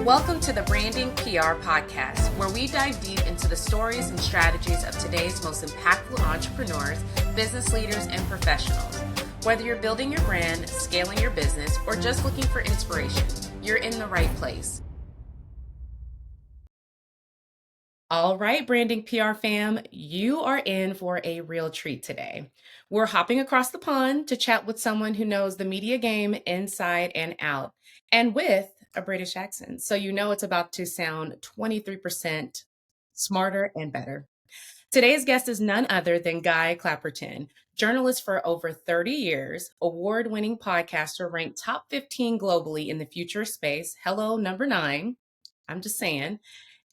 Welcome to the Brandinc PR Podcast, where we dive deep into the stories and strategies of today's most impactful entrepreneurs, business leaders, and professionals. Whether you're building your brand, scaling your business, or just looking for inspiration, you're in the right place. All right, Brandinc PR fam, you are in for a real treat today. We're hopping across the pond to chat with someone who knows the media game inside and out, and with a British accent. So you know it's about to sound 23% smarter and better. Today's guest is none other than Guy Clapperton, journalist for over 30 years, award-winning podcaster ranked top 15 globally in the futurist space. Hello, number 9. I'm just saying.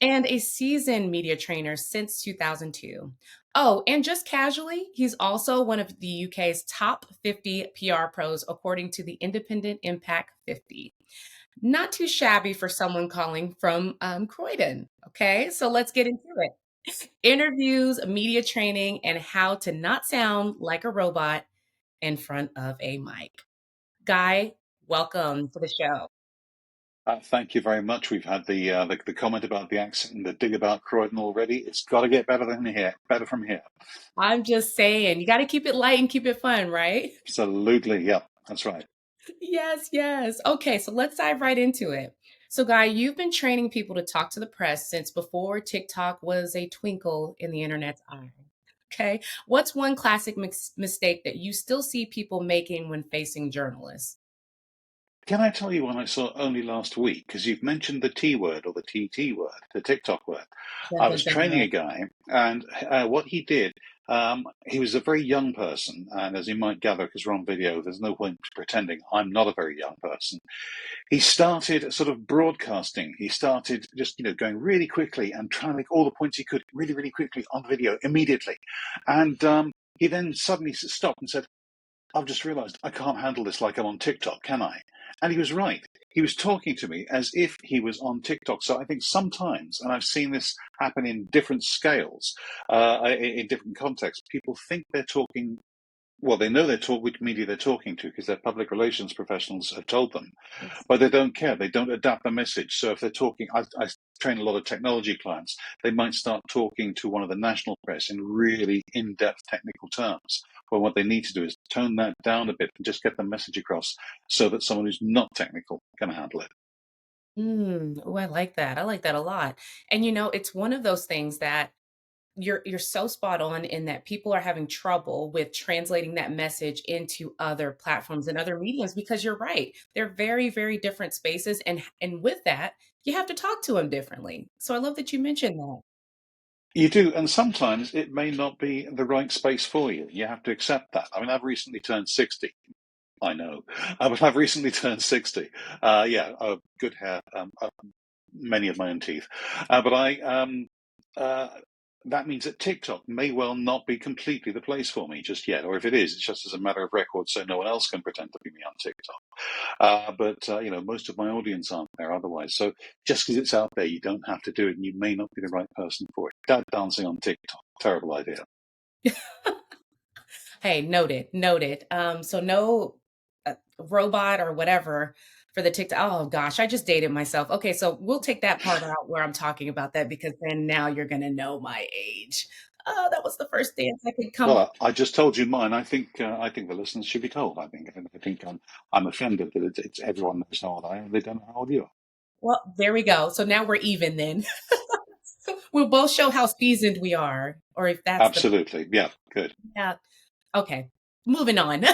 And a seasoned media trainer since 2002. Oh, and just casually, he's also one of the UK's top 50 PR pros, according to the Independent Impact 50. Not too shabby for someone calling from Croydon. Okay, so let's get into it. Interviews, media training, and how to not sound like a robot in front of a mic. Guy, welcome to the show. Thank you very much. We've had the comment about the accent and the dig about Croydon already. It's got to get better from here. I'm just saying, you got to keep it light and keep it fun, right? Absolutely. Yeah, that's right. Yes. Okay, so let's dive right into it. So, Guy, you've been training people to talk to the press since before TikTok was a twinkle in the internet's eye. Okay, what's one classic mistake that you still see people making when facing journalists? Can I tell you one I saw only last week? Because you've mentioned the T word or the TT word, the TikTok word. I was training a guy, and what he did, he was a very young person. And as you might gather, because we're on video, there's no point pretending I'm not a very young person. He started sort of broadcasting. He started just, going really quickly and trying to make all the points he could really, really quickly on video immediately. And he then suddenly stopped and said, I've just realized I can't handle this like I'm on TikTok, can I? And he was right. He was talking to me as if he was on TikTok. So I think sometimes, and I've seen this happen in different scales, in different contexts, people think they're talking. Well, they know which media they're talking to because their public relations professionals have told them, but they don't care. They don't adapt the message. So if they're talking, I train a lot of technology clients, they might start talking to one of the national press in really in-depth technical terms. Well, what they need to do is tone that down a bit and just get the message across so that someone who's not technical can handle it. Oh, I like that. I like that a lot. And it's one of those things that you're so spot on in that people are having trouble with translating that message into other platforms and other mediums because you're right. They're very, very different spaces. And with that, you have to talk to them differently. So I love that you mentioned that. You do, and sometimes it may not be the right space for you. You have to accept that. I mean, I've recently turned 60. I know, but I've recently turned 60. Good hair, many of my own teeth. That means that TikTok may well not be completely the place for me just yet. Or if it is, it's just as a matter of record so no one else can pretend to be me on TikTok. But most of my audience aren't there otherwise. So just because it's out there, you don't have to do it, and you may not be the right person for it. Dad dancing on TikTok, terrible idea. Hey, noted. So no robot or whatever for the TikTok. Oh gosh, I just dated myself. Okay, so we'll take that part out where I'm talking about that because then now you're going to know my age. Oh, that was the first dance I could come up. I just told you mine. I think the listeners should be told. I think I'm offended that it's everyone knows how old I am. They don't know how old you are. Well, there we go. So now we're even then. We'll both show how seasoned we are, or if that's absolutely. Yeah, good. Yeah. Okay, moving on.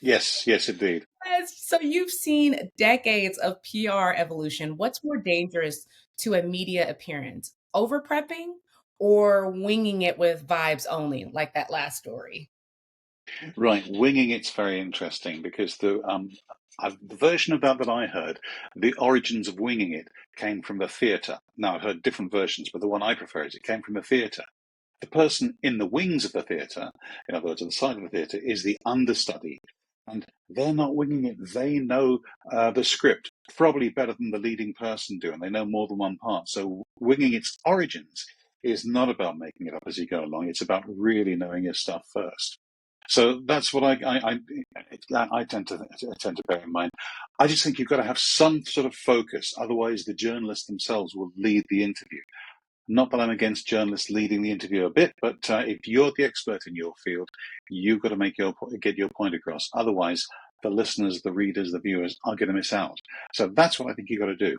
Yes, indeed. So you've seen decades of PR evolution. What's more dangerous to a media appearance? Over prepping or winging it with vibes only, like that last story? Right, winging it's very interesting because the version of that I heard, the origins of winging it came from the theatre. Now, I've heard different versions, but the one I prefer is it came from the theatre. The person in the wings of the theatre, in other words, on the side of the theatre, is the understudy. And they're not winging it. They know the script probably better than the leading person do, and they know more than one part. So winging its origins is not about making it up as you go along. It's about really knowing your stuff first. So that's what I tend to bear in mind. I just think you've got to have some sort of focus, otherwise the journalists themselves will lead the interview. Not that I'm against journalists leading the interview a bit, but if you're the expert in your field, you've got to get your point across. Otherwise, the listeners, the readers, the viewers are going to miss out. So that's what I think you've got to do.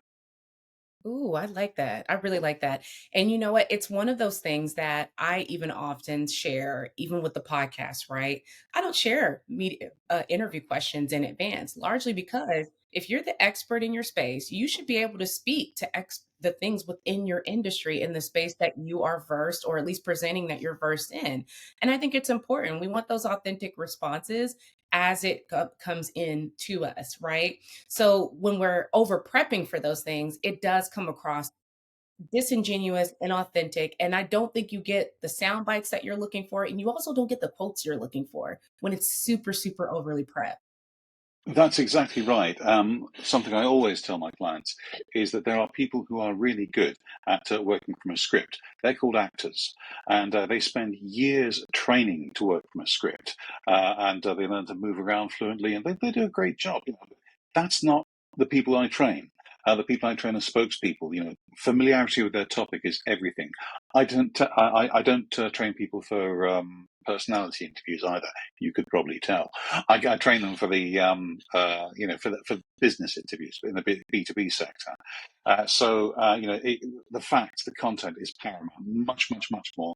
Ooh, I like that. I really like that. And you know what? It's one of those things that I even often share, even with the podcast, right? I don't share media interview questions in advance, largely because if you're the expert in your space, you should be able to speak to the things within your industry in the space that you are versed, or at least presenting that you're versed in. And I think it's important. We want those authentic responses as it comes in to us, right? So when we're over prepping for those things, it does come across disingenuous and authentic. And I don't think you get the sound bites that you're looking for. And you also don't get the quotes you're looking for when it's super, super overly prepped. That's exactly right. Something I always tell my clients is that there are people who are really good at working from a script. They're called actors, and they spend years training to work from a script, and they learn to move around fluently, and they do a great job. That's not the people I train. The people I train are spokespeople. Familiarity with their topic is everything. I don't train people for personality interviews either. You could probably tell. I train them for the for business interviews in the B2B sector. The content is paramount, much, much, much more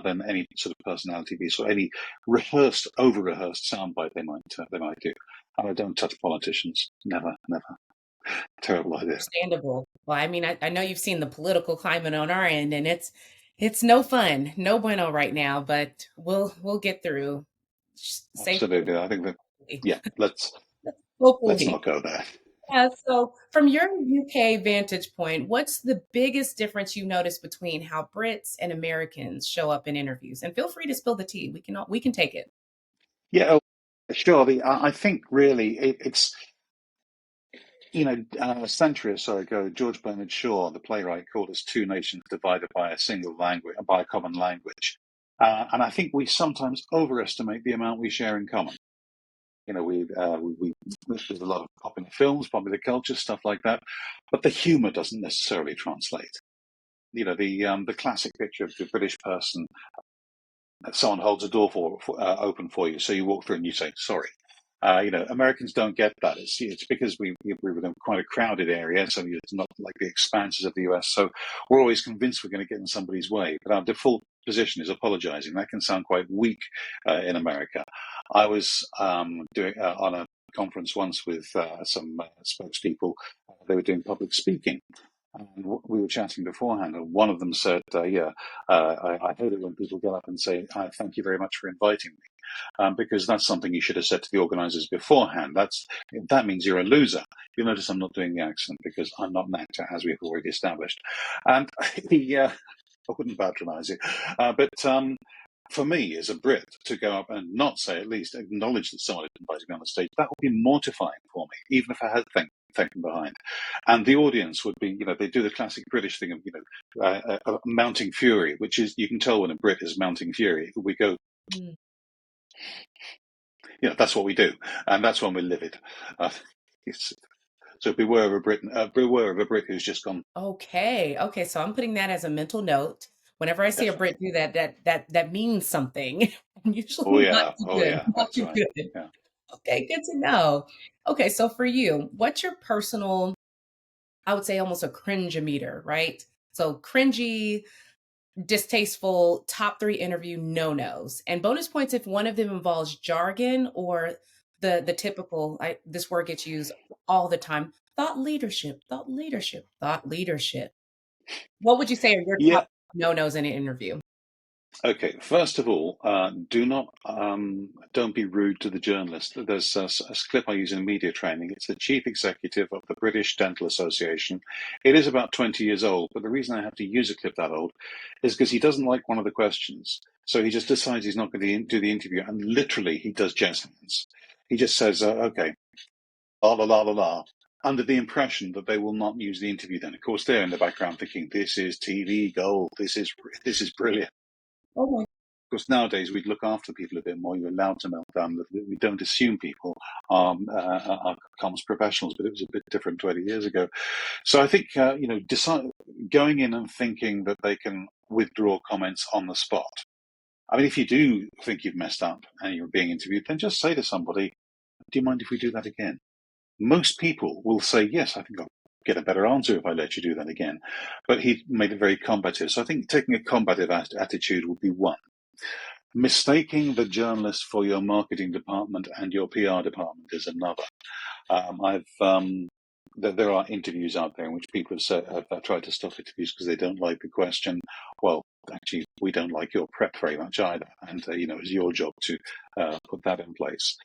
than any sort of personality piece or any over rehearsed soundbite they might do. And I don't touch politicians. Never, never. Terrible idea. Understandable. Well, I mean, I know you've seen the political climate on our end, and it's no fun, no bueno right now, but we'll get through. Safely. Absolutely. I think that, yeah, let's Hopefully. not go there. Yeah, so from your UK vantage point, what's the biggest difference you notice between how Brits and Americans show up in interviews? And feel free to spill the tea. We can take it. Yeah, sure. I think really it's a century or so ago, George Bernard Shaw, the playwright, called us two nations divided by a single language, by a common language. And I think we sometimes overestimate the amount we share in common. There's a lot of popular films, popular culture, stuff like that, but the humour doesn't necessarily translate. The classic picture of the British person, someone holds a door open for you, so you walk through and you say sorry. Americans don't get that. It's because we live in quite a crowded area, so it's not like the expanses of the US. So we're always convinced we're going to get in somebody's way, but our default position is apologizing. That can sound quite weak in America. I was doing on a conference once with some spokespeople. They were doing public speaking. And we were chatting beforehand, and one of them said, I hate it when people get up and say, thank you very much for inviting me, because that's something you should have said to the organisers beforehand. That means you're a loser. You'll notice I'm not doing the accent because I'm not an actor, as we've already established. And I wouldn't patronise it. But for me, as a Brit, to go up and not say, at least acknowledge that someone had invited me on the stage, that would be mortifying for me, even if I had taken behind. And the audience would be, they do the classic British thing of, mounting fury, which is, you can tell when a Brit is mounting fury. We go, that's what we do. And that's when we're livid. So beware of a Brit who's just gone. Okay. Okay. So I'm putting that as a mental note. Whenever I see a Definitely. Brit do that means something. Oh Usually not yeah, too oh good. yeah, Not that's too right. good. Yeah. Okay, good to know. Okay, so for you, what's your personal, I would say almost a cringe meter, right? So cringy, distasteful, top three interview no-nos. And bonus points if one of them involves jargon or the typical, this word gets used all the time, thought leadership, thought leadership, thought leadership. What would you say are your Yeah. top no-nos in an interview? Okay, first of all, don't be rude to the journalist. There's a clip I use in media training. It's the chief executive of the British Dental Association. It is about 20 years old, but the reason I have to use a clip that old is because he doesn't like one of the questions. So he just decides he's not going to do the interview, and literally he does jazz hands. He just says, okay, la la la la la, under the impression that they will not use the interview then. Of course, they're in the background thinking, this is TV gold, this is brilliant. Oh course, nowadays we'd look after people a bit more. You're allowed to melt down. We don't assume people are comms professionals, but it was a bit different 20 years ago. So I think, going in and thinking that they can withdraw comments on the spot. I mean, if you do think you've messed up and you're being interviewed, then just say to somebody, do you mind if we do that again? Most people will say, yes, I think I'll get a better answer if I let you do that again. But he made it very combative. So I think taking a combative attitude would be one. Mistaking the journalist for your marketing department and your PR department is another. There are interviews out there in which people have tried to stop interviews because they don't like the question. Well, actually, we don't like your prep very much either, and it's your job to put that in place.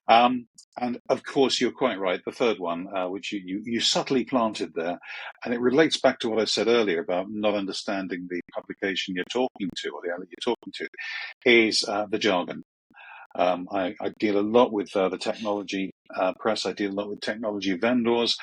And of course, you're quite right. The third one, which you subtly planted there, and it relates back to what I said earlier about not understanding the publication you're talking to or the outlet you're talking to, is the jargon. I deal a lot with the technology press. I deal a lot with technology vendors.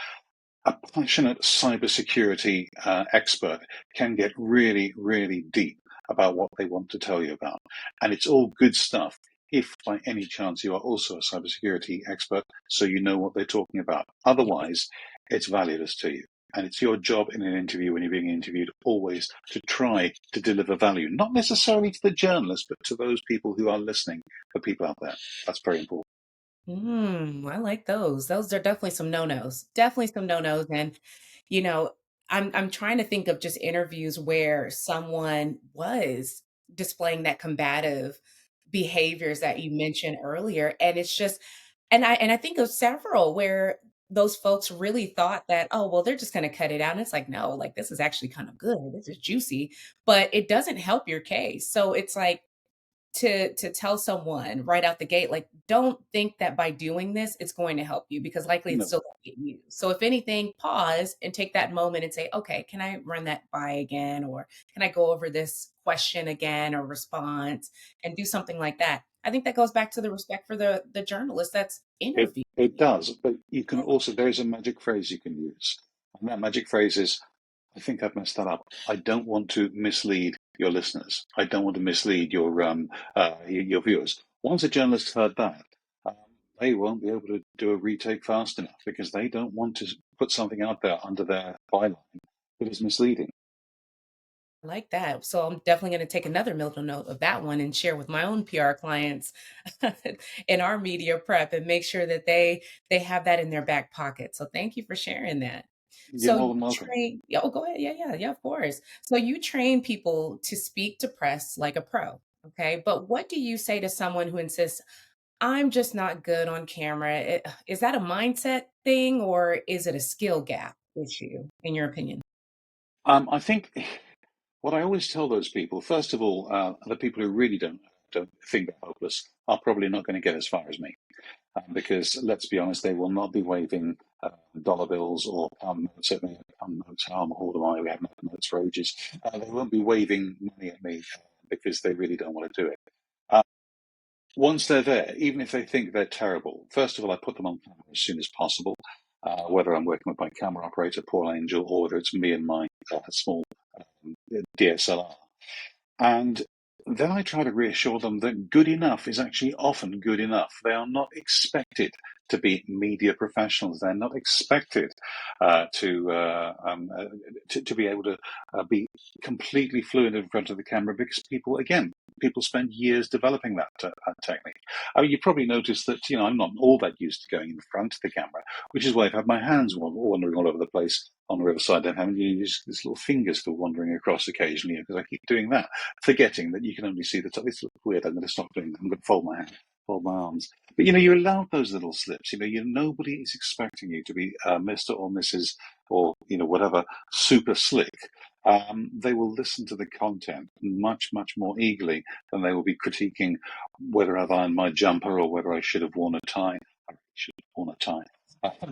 A passionate cybersecurity expert can get really, really deep about what they want to tell you about. And it's all good stuff if by any chance you are also a cybersecurity expert, so you know what they're talking about. Otherwise, it's valueless to you. And it's your job in an interview, when you're being interviewed, always to try to deliver value, not necessarily to the journalist, but to those people who are listening, the people out there. That's very important. I like those. Those are definitely some no-nos. Definitely some no-nos. And, you know, I'm trying to think of just interviews where someone was displaying that combative behaviors that you mentioned earlier. And it's just, and I think of several where those folks really thought that, oh, well, they're just going to cut it out. And it's like, no, like this is actually kind of good. This is juicy, but it doesn't help your case. So it's like, to tell someone right out the gate, like, don't think that by doing this, it's going to help you because likely it's No, still going to get used. So if anything, pause and take that moment and say, okay, can I run that by again? Or can I go over this question again or response and do something like that? I think that goes back to the respect for the journalist that's interviewing it you. does, but you can also, there is a magic phrase you can use. And that magic phrase is, I think I've messed that up. I don't want to mislead your listeners. I don't want to mislead your viewers. Once a journalist heard that, um, they won't be able to do a retake fast enough because they don't want to put something out there under their byline that is misleading. I like that. So I'm definitely going to take another mental note of that one and share with my own PR clients in our media prep and make sure that they have that in their back pocket. So thank you for sharing that. You're So more you than welcome. train, yeah, oh, go ahead. Yeah, of course. So you train people to speak to press like a pro. Okay. But what do you say to someone who insists, I'm just not good on camera? Is that a mindset thing or is it a skill gap issue, in your opinion? I think what I always tell those people, first of all, the people who really don't think they're hopeless are probably not going to get as far as me. Because let's be honest, they will not be waving dollar bills or pound notes. Certainly, pound notes. How old am I? We haven't had notes for ages. They won't be waving money at me because they really don't want to do it. Uh, Once they're there, even if they think they're terrible, first of all, I put them on camera as soon as possible. Whether I'm working with my camera operator, Paul Angel, or whether it's me and my small DSLR. And then I try to reassure them that good enough is actually often good enough. They are not expected to be media professionals. They're not expected to be able to be completely fluent in front of the camera because people spend years developing that technique. I mean, you probably noticed that I'm not all that used to going in front of the camera, which is why I've had my hands wandering all over the place on the riverside. I'm having to use these little fingers for wandering across occasionally because I keep doing that, forgetting that you can only see the top. This looks weird. I'm going to stop doing that. I'm going to fold my hand, fold my arms. But you're allowed those little slips. Nobody is expecting you to be Mr. or Mrs. or whatever super slick. They will listen to the content much, much more eagerly than they will be critiquing whether I've ironed my jumper or whether I should have worn a tie. I should have worn a tie.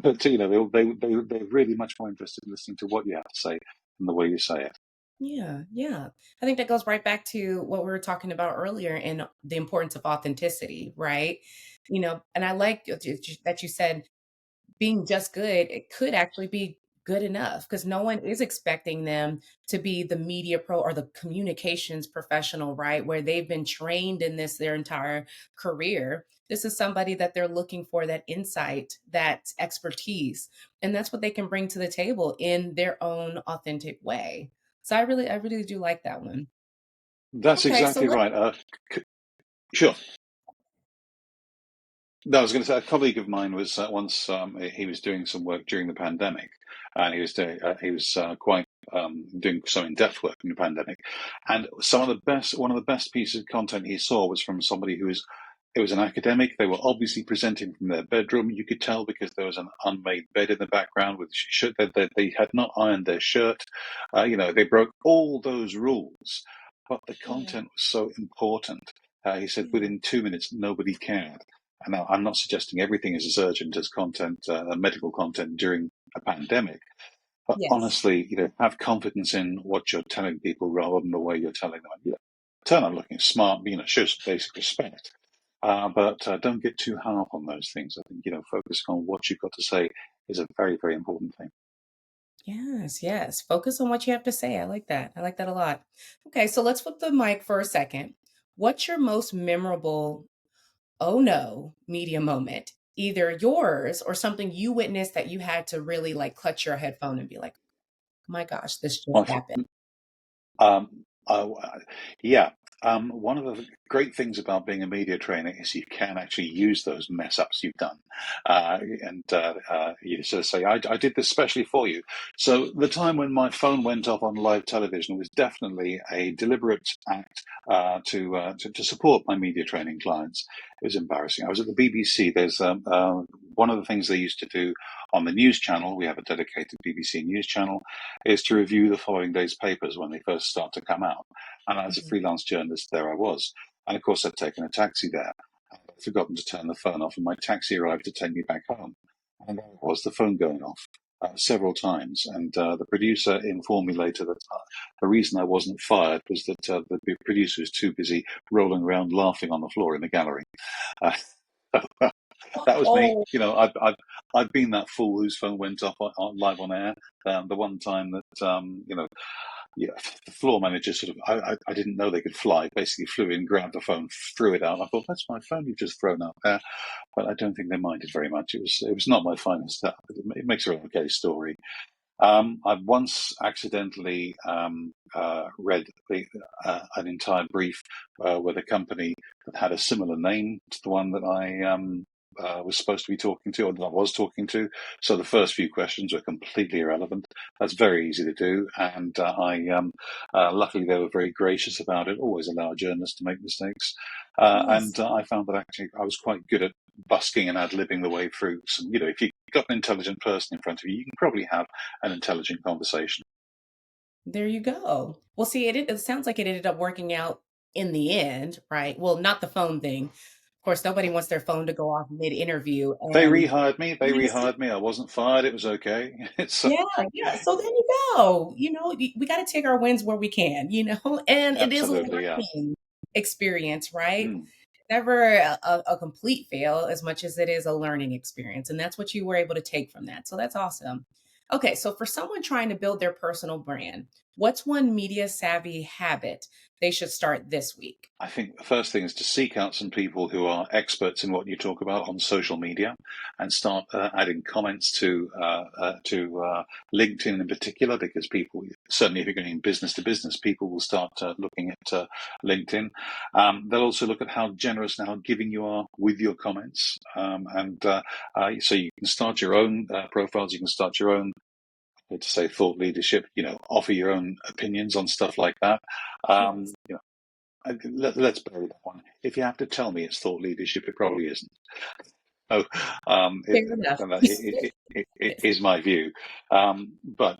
But they're really much more interested in listening to what you have to say than the way you say it. Yeah. I think that goes right back to what we were talking about earlier and the importance of authenticity, right? And I like that you said being just good, it could actually be good enough because no one is expecting them to be the media pro or the communications professional, right? Where they've been trained in this their entire career. This is somebody that they're looking for that insight, that expertise, and that's what they can bring to the table in their own authentic way. So I really do like that one. That's Okay, so exactly let's right. Sure. No, I was going to say a colleague of mine was once he was doing some work during the pandemic, and he was quite doing some in-depth work in the pandemic, and one of the best pieces of content he saw was from somebody who was it was an academic. They were obviously presenting from their bedroom. You could tell because there was an unmade bed in the background with shirt. They had not ironed their shirt. They broke all those rules, but the yeah, content was so important. He said yeah, within 2 minutes, nobody cared. And now, I'm not suggesting everything is as urgent as medical content during a pandemic. But yes. honestly, have confidence in what you're telling people rather than the way you're telling them. Turn on looking smart, show some basic respect. But don't get too hard on those things. I think, focusing on what you've got to say is a very, very important thing. Yes, yes. Focus on what you have to say. I like that. I like that a lot. Okay, so let's flip the mic for a second. What's your most memorable oh no media moment? Either yours or something you witnessed that you had to really like clutch your headphone and be like, my gosh, this just My, happened. Um, uh, yeah. One of the great things about being a media trainer is you can actually use those mess ups you've done. You sort of say, I did this specially for you. So the time when my phone went off on live television was definitely a deliberate act to support my media training clients. It was embarrassing. I was at the BBC. There's one of the things they used to do on the news channel. We have a dedicated BBC news channel is to review the following day's papers when they first start to come out. And as a Mhm. freelance journalist, there I was. And of course, I'd taken a taxi there. I'd forgotten to turn the phone off, and my taxi arrived to take me back home. And there was the phone going off several times. And the producer informed me later that the reason I wasn't fired was that the producer was too busy rolling around laughing on the floor in the gallery. Uh, that was me. Oh, I've been that fool whose phone went off live on air. The one time that yeah, the floor manager sort of I didn't know they could fly. Basically, flew in, grabbed the phone, threw it out. I thought that's my phone you've just thrown out there, but I don't think they minded very much. It was not my finest. It makes for an okay story. I once accidentally read an entire brief with a company that had a similar name to the one that I was supposed to be talking to, or that I was talking to. So the first few questions were completely irrelevant. That's very easy to do, and luckily they were very gracious about it. Always allow journalists to make mistakes, yes. and I found that actually I was quite good at busking and ad-libbing the way through some. If you've got an intelligent person in front of you, you can probably have an intelligent conversation. There you go. Well, see, it sounds like it ended up working out in the end, right? Well, not the phone thing. Of course, nobody wants their phone to go off mid-interview. They And rehired me. They yes, rehired me. I wasn't fired. It was okay. It's yeah, yeah. So there you go. We got to take our wins where we can, and it is a absolutely, yeah. learning experience, right? Mm. Never a complete fail as much as it is a learning experience. And that's what you were able to take from that. So that's awesome. Okay. So for someone trying to build their personal brand, what's one media savvy habit they should start this week? I think the first thing is to seek out some people who are experts in what you talk about on social media, and start adding comments to LinkedIn in particular, because people, certainly if you're going business to business, people will start looking at LinkedIn. They'll also look at how generous and how giving you are with your comments, and so you can start your own profiles. You can start your own, to say, thought leadership. Offer your own opinions on stuff like that. Yes. Um, you know, let's bury that one. If you have to tell me it's thought leadership, it probably isn't. Oh, Fair enough. it is my view. But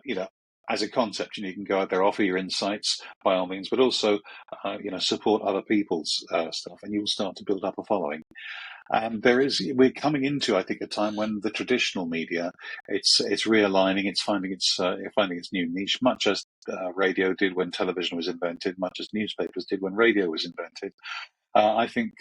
as a concept, you can go out there, offer your insights by all means, but also, support other people's stuff, and you'll start to build up a following. And we're coming into, I think, a time when the traditional media, it's realigning, it's finding its new niche, much as radio did when television was invented, much as newspapers did when radio was invented. I think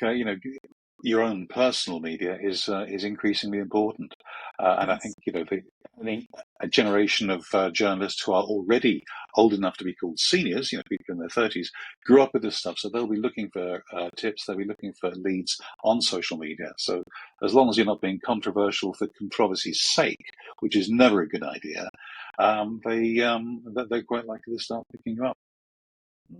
your own personal media is increasingly important, and I think Yes. I mean, a generation of journalists who are already old enough to be called seniors, people in their 30s, grew up with this stuff, so they'll be looking for tips, they'll be looking for leads on social media. So as long as you're not being controversial for controversy's sake, which is never a good idea, they're quite likely to start picking you up.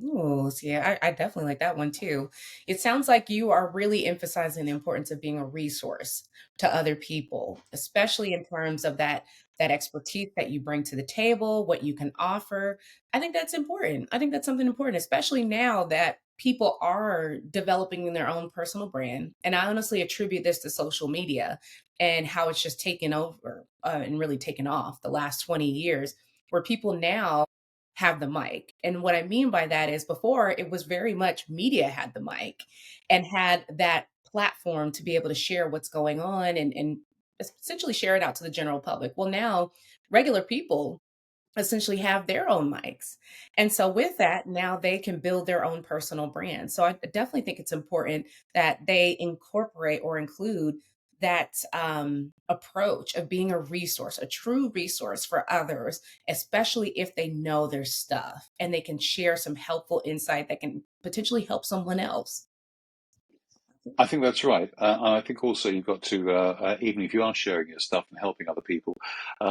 Ooh, see, I definitely like that one too. It sounds like you are really emphasizing the importance of being a resource to other people, especially in terms of that expertise that you bring to the table, what you can offer. I think that's important. I think that's something important, especially now that people are developing their own personal brand. And I honestly attribute this to social media and how it's just taken over and really taken off the last 20 years, where people now have the mic. And what I mean by that is before it was very much media had the mic and had that platform to be able to share what's going on and essentially share it out to the general public. Well, now regular people essentially have their own mics. And so with that, now they can build their own personal brand. So I definitely think it's important that they incorporate or include that approach of being a resource, a true resource for others, especially if they know their stuff and they can share some helpful insight that can potentially help someone else. I think that's right. And I think also you've got to, even if you are sharing your stuff and helping other people,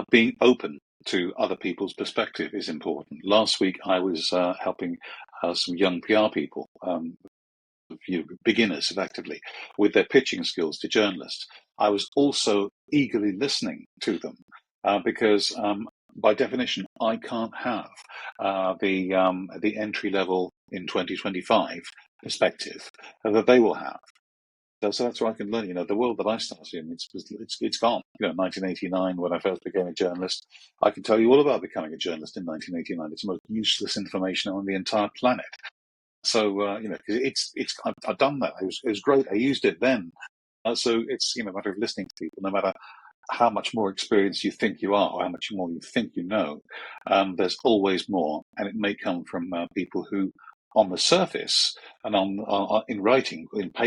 being open to other people's perspective is important. Last week, I was helping some young PR people, beginners effectively, with their pitching skills to journalists. I was also eagerly listening to them because by definition, I can't have the entry level in 2025 perspective that they will have. So that's where I can learn. The world that I started in, it's gone. 1989, when I first became a journalist, I can tell you all about becoming a journalist in 1989. It's the most useless information on the entire planet. So I've done that. It was great. I used it then. So it's a matter of listening to people, no matter how much more experienced you think you are, or how much more you think you know. There's always more, and it may come from people who, on the surface and in writing,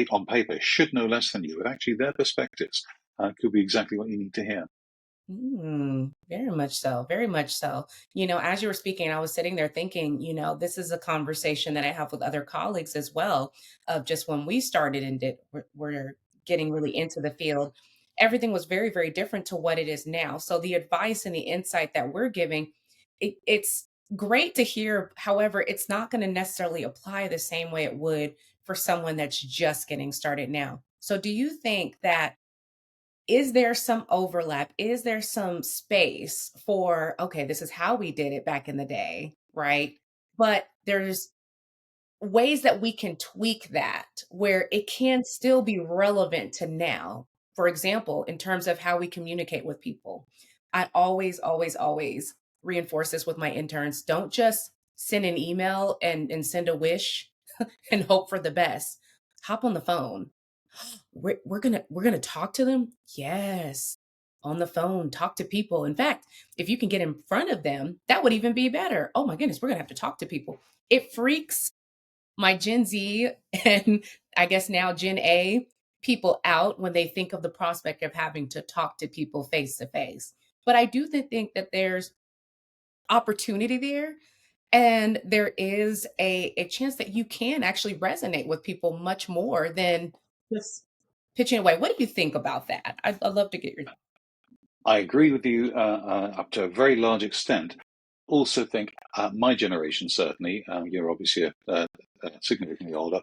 on paper, should know less than you, but actually their perspectives could be exactly what you need to hear. Very much so. Very much so. As you were speaking, I was sitting there thinking, this is a conversation that I have with other colleagues as well, of just when we started and we're getting really into the field, everything was very, very different to what it is now. So the advice and the insight that we're giving, it's great to hear. However, it's not going to necessarily apply the same way it would for someone that's just getting started now. So do you think that is there some overlap? Is there some space for, okay, this is how we did it back in the day, right? But there's ways that we can tweak that where it can still be relevant to now. For example, in terms of how we communicate with people, I always, always, always reinforce this with my interns. Don't just send an email and send a wish and hope for the best. Hop on the phone. We're gonna talk to them. Yes, on the phone, talk to people. In fact, if you can get in front of them, that would even be better. Oh my goodness, we're gonna have to talk to people. It freaks my Gen Z and I guess now Gen A people out when they think of the prospect of having to talk to people face to face. But I do think that there's opportunity there, and there is a chance that you can actually resonate with people much more than just pitching away. What do you think about that? I'd love to get your I agree with you up to a very large extent. Also, think my generation certainly. You're obviously significantly older.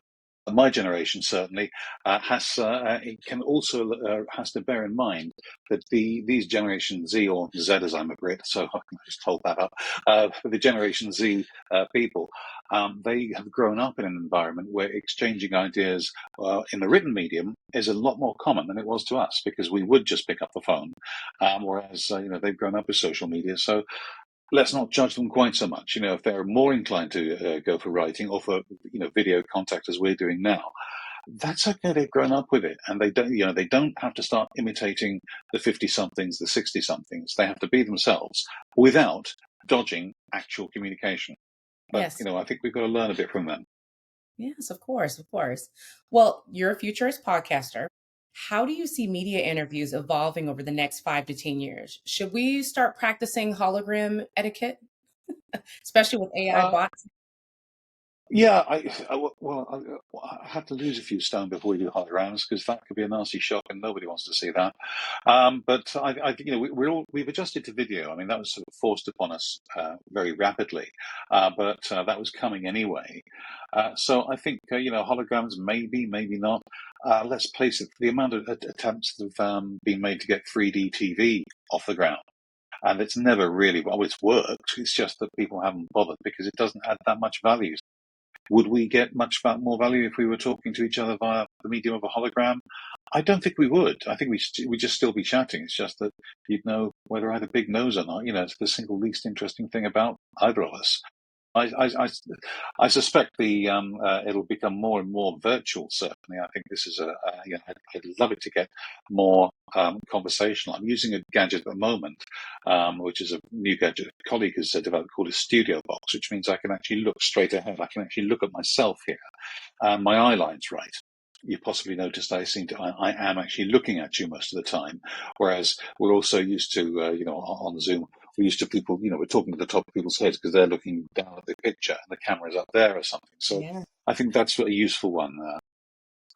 My generation certainly it can also has to bear in mind that these Generation Z, or Z as I'm a Brit, so I can just hold that up. For the Generation Z people, they have grown up in an environment where exchanging ideas in the written medium is a lot more common than it was to us, because we would just pick up the phone, whereas they've grown up with social media. So let's not judge them quite so much. If they're more inclined to go for writing or for video contact as we're doing now, that's okay. They've grown up with it, and they don't have to start imitating the 50-somethings, the 60-somethings. They have to be themselves without dodging actual communication. But yes. I think we've got to learn a bit from them. Yes, of course, of course. Well, you're a futurist podcaster. How do you see media interviews evolving over the next 5 to 10 years? Should we start practicing hologram etiquette, especially with AI Uh, bots? Yeah, I have to lose a few stone before we do hot rounds because that could be a nasty shock, and nobody wants to see that. But we've adjusted to video. I mean, that was sort of forced upon us very rapidly, but that was coming anyway. So I think holograms, maybe, maybe not. Let's place it. The amount of attempts that have been made to get 3D TV off the ground. And it's never really, well, it's worked. It's just that people haven't bothered because it doesn't add that much value. Would we get much more value if we were talking to each other via the medium of a hologram? I don't think we would. I think we'd just still be chatting. It's just that you'd know whether I had a big nose or not. It's the single least interesting thing about either of us. I suspect it'll become more and more virtual. Certainly, I think this is I'd love it to get more conversational. I'm using a gadget at the moment, which is a new gadget a colleague has developed called a studio box, which means I can actually look straight ahead. I can actually look at myself here, and my eye line's right. You possibly noticed I am actually looking at you most of the time, whereas we're also used to, on Zoom, we're used to people, we're talking to the top of people's heads because they're looking down at the picture and the camera's up there or something. So Yeah. I think that's a useful one. A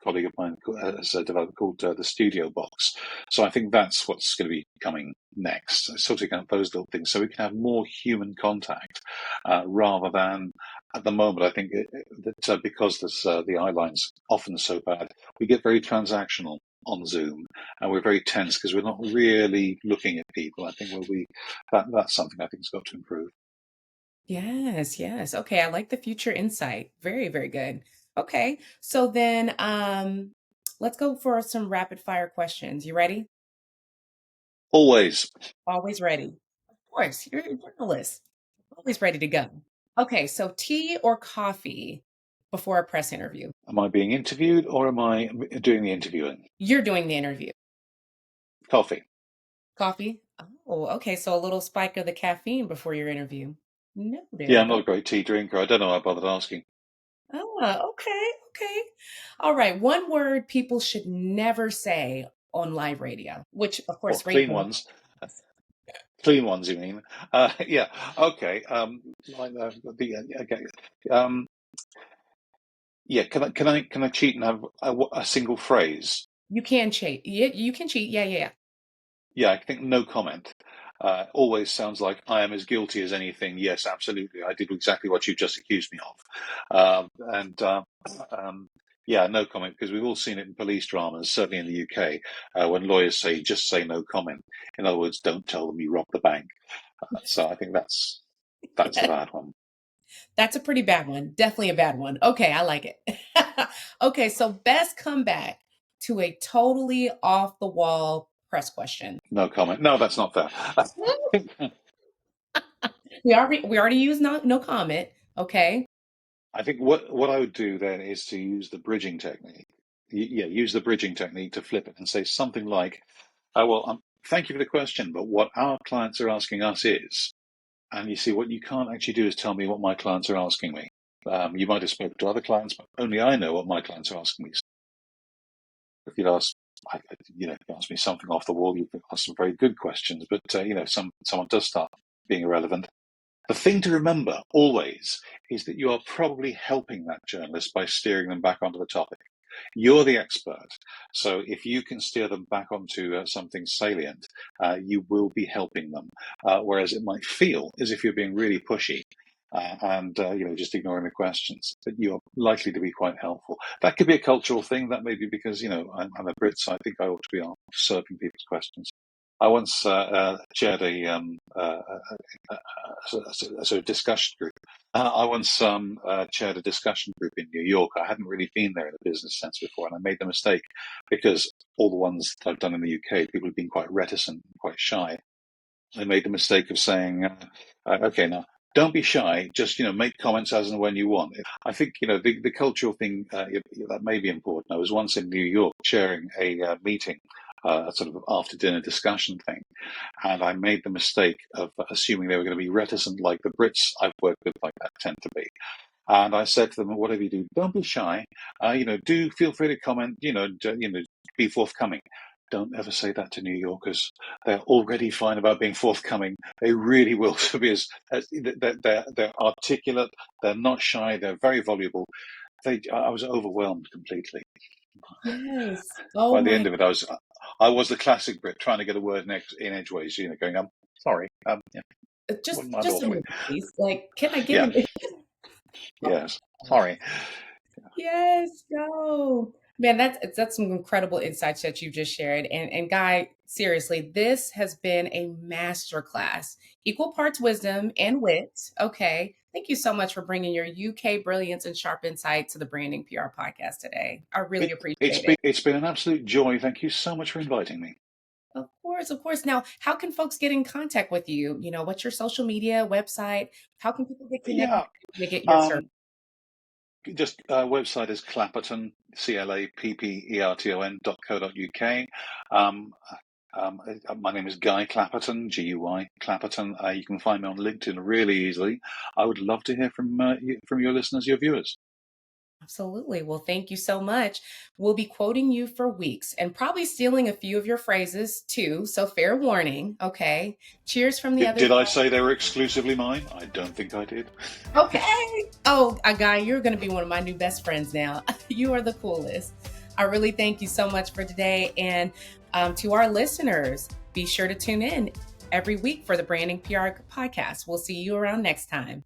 colleague of mine has developed called the Studio Box. So I think that's what's going to be coming next, sorting out those little things so we can have more human contact rather than at the moment. I think that because the eye line's often so bad, we get very transactional on Zoom, and we're very tense because we're not really looking at people. I think that's something I think has got to improve. Yes, yes. Okay, I like the future insight. Very, very good. Okay. So then let's go for some rapid fire questions. You ready? Always. Always ready. Of course, you're a journalist. Always ready to go. Okay, so tea or coffee before a press interview? Am I being interviewed or am I doing the interviewing? You're doing the interview. Coffee. Coffee? Oh, okay. So a little spike of the caffeine before your interview. Yeah, Noted. I'm not a great tea drinker. I don't know why I bothered asking. Okay, okay. All right. One word people should never say on live radio, which of What, course clean radio. ones? Clean ones, you mean? Yeah. Okay. Okay. Um, yeah. Can I cheat and have a single phrase? You can cheat. Yeah, you can cheat. Yeah, yeah, yeah. Yeah, I think no comment. Always sounds like I am as guilty as anything. Yes, absolutely. I did exactly what you just accused me of. And yeah, no comment, because we've all seen it in police dramas, certainly in the UK, when lawyers say just say no comment. In other words, don't tell them you robbed the bank. So I think that's a bad one. That's a pretty bad one. Definitely a bad one. Okay, I like it. Okay, so best comeback to a totally off the wall press question. No comment. No, that's not fair. We already used no comment. Okay. I think what I would do then is to use the bridging technique. Yeah, use the bridging technique to flip it and say something like, thank you for the question, but what our clients are asking us is, and you see, what you can't actually do is tell me what my clients are asking me. You might have spoken to other clients, but only I know what my clients are asking me. If you'd ask, if you ask me something off the wall, you've asked some very good questions, but someone does start being irrelevant. The thing to remember always is that you are probably helping that journalist by steering them back onto the topic. You're the expert. So if you can steer them back onto something salient, you will be helping them. Whereas it might feel as if you're being really pushy and just ignoring the questions, but you're likely to be quite helpful. That could be a cultural thing. That may be because I'm a Brit, so I think I ought to be serving people's questions. I once chaired a sort of discussion group. I once chaired a discussion group in New York. I hadn't really been there in a business sense before, and I made the mistake because all the ones that I've done in the UK, people have been quite reticent, quite shy. I made the mistake of saying, "Okay, now don't be shy. Just make comments as and when you want." I think the cultural thing that may be important. I was once in New York chairing a meeting, a sort of after dinner discussion thing, and I made the mistake of assuming they were going to be reticent, like the Brits I've worked with like that tend to be. And I said to them, whatever you do, don't be shy. Do feel free to comment. Be forthcoming. Don't ever say that to New Yorkers. They're already fine about being forthcoming. They really will be they're articulate. They're not shy. They're very voluble. I was overwhelmed completely. Yes. Oh By the my. end of it, I was the classic Brit trying to get a word in edgeways. Going, sorry, yeah, wouldn't mind Just a awfully. minute, please. Like, can I get Yeah, it? Oh yes, sorry. yes, no. Man, that's some incredible insights that you just shared. And Guy, seriously, this has been a masterclass. Equal parts wisdom and wit. Okay. Thank you so much for bringing your UK brilliance and sharp insight to the Branding PR podcast today. I really appreciate it. It's been an absolute joy. Thank you so much for inviting me. Of course, of course. Now, how can folks get in contact with you? What's your social media website? How can people get connected Yeah, to get your service? um, just website is Clapperton, CLAPPERTON.co.uk. Um, my name is Guy Clapperton, GUY Clapperton. You can find me on LinkedIn really easily. I would love to hear from your listeners, your viewers. Absolutely. Well, thank you so much. We'll be quoting you for weeks and probably stealing a few of your phrases too. So, fair warning. Okay. Cheers from the other Did I side. say they were exclusively mine? I don't think I did. Okay. Oh, Guy, you're going to be one of my new best friends now. You are the coolest. I really thank you so much for today. And to our listeners, be sure to tune in every week for the Branding PR podcast. We'll see you around next time.